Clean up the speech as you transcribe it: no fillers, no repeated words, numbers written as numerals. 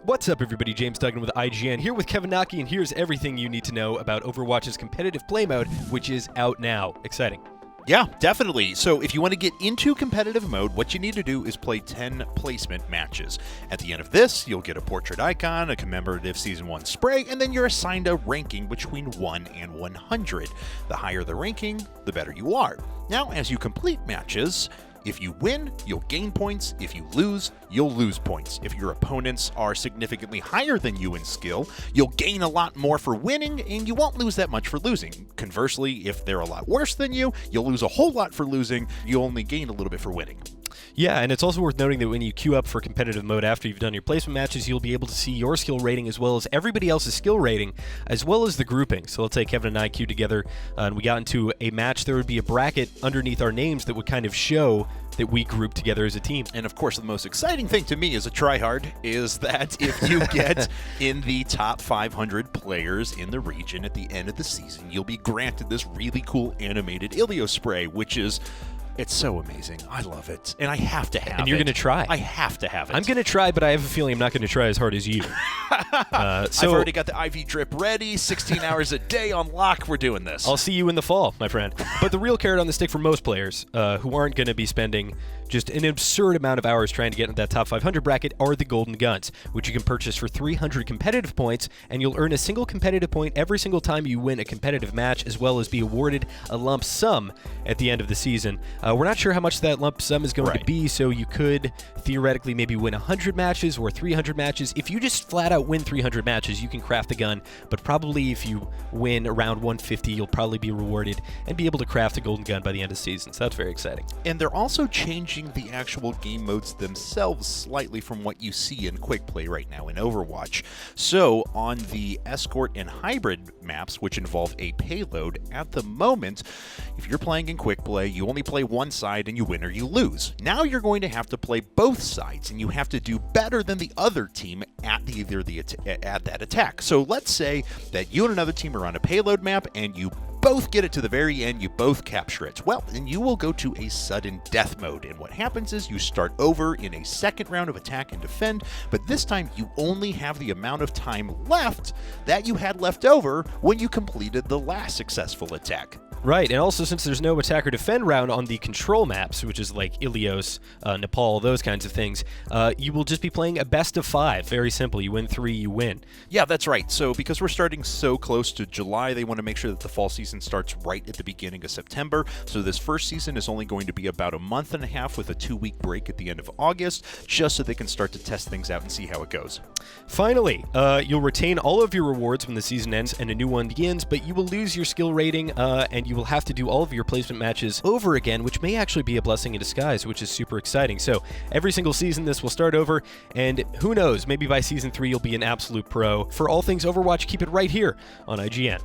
What's up, everybody? James Duggan with IGN here with Kevin Naki, and here's everything you need to know about Overwatch's competitive play mode, which is out now. Exciting. Yeah, definitely. So if you want to get into competitive mode, what you need to do is play 10 placement matches. At the end of this, you'll get a portrait icon, a commemorative Season 1 spray, and then you're assigned a ranking between 1 and 100. The higher the ranking, the better you are. Now, as you complete matches, if you win, you'll gain points. If you lose, you'll lose points. If your opponents are significantly higher than you in skill, you'll gain a lot more for winning, and you won't lose that much for losing. Conversely, if they're a lot worse than you, you'll lose a whole lot for losing. You only gain a little bit for winning. Yeah, and it's also worth noting that when you queue up for competitive mode after you've done your placement matches, you'll be able to see your skill rating as well as everybody else's skill rating, as well as the grouping. So let's say Kevin and I queued together and we got into a match, there would be a bracket underneath our names that would kind of show that we grouped together as a team. And of course, the most exciting thing to me as a tryhard is that if you get in the top 500 players in the region at the end of the season, you'll be granted this really cool animated Ilios spray, which is... it's so amazing. I love it. And I have to have it. And you're going to try. I have to have it. I'm going to try, but I have a feeling I'm not going to try as hard as you. I've already got the IV drip ready, 16 hours a day on lock. We're doing this. I'll see you in the fall, my friend. But the real carrot on the stick for most players who aren't going to be spending just an absurd amount of hours trying to get into that top 500 bracket are the Golden Guns, which you can purchase for 300 competitive points, and you'll earn a single competitive point every single time you win a competitive match, as well as be awarded a lump sum at the end of the season. We're not sure how much that lump sum is going to be, so you could theoretically maybe win 100 matches or 300 matches. If you just flat out win 300 matches, you can craft the gun, but probably if you win around 150, you'll probably be rewarded and be able to craft a golden gun by the end of the season, so that's very exciting. And they're also changing the actual game modes themselves slightly from what you see in Quick Play right now in Overwatch. So on the Escort and Hybrid maps, which involve a payload, at the moment, if you're playing in Quick Play, you only play one side and you win or you lose. Now you're going to have to play both sides, and you have to do better than the other team at at that attack. So let's say that you and another team are on a payload map and you both get it to the very end, you both capture it. Well, then you will go to a sudden death mode, and what happens is you start over in a second round of attack and defend, but this time you only have the amount of time left that you had left over when you completed the last successful attack. Right, and also since there's no attack or defend round on the control maps, which is like Ilios, Nepal, those kinds of things, you will just be playing a best of 5. Very simple. You win 3, you win. Yeah, that's right. So because we're starting so close to July, they want to make sure that the fall season starts right at the beginning of September. So this first season is only going to be about a month and a half with a 2-week break at the end of August, just so they can start to test things out and see how it goes. Finally, you'll retain all of your rewards when the season ends and a new one begins, but you will lose your skill rating, and you will have to do all of your placement matches over again, which may actually be a blessing in disguise, which is super exciting. So every single season this will start over, and who knows, maybe by season 3 you'll be an absolute pro. For all things Overwatch, keep it right here on IGN.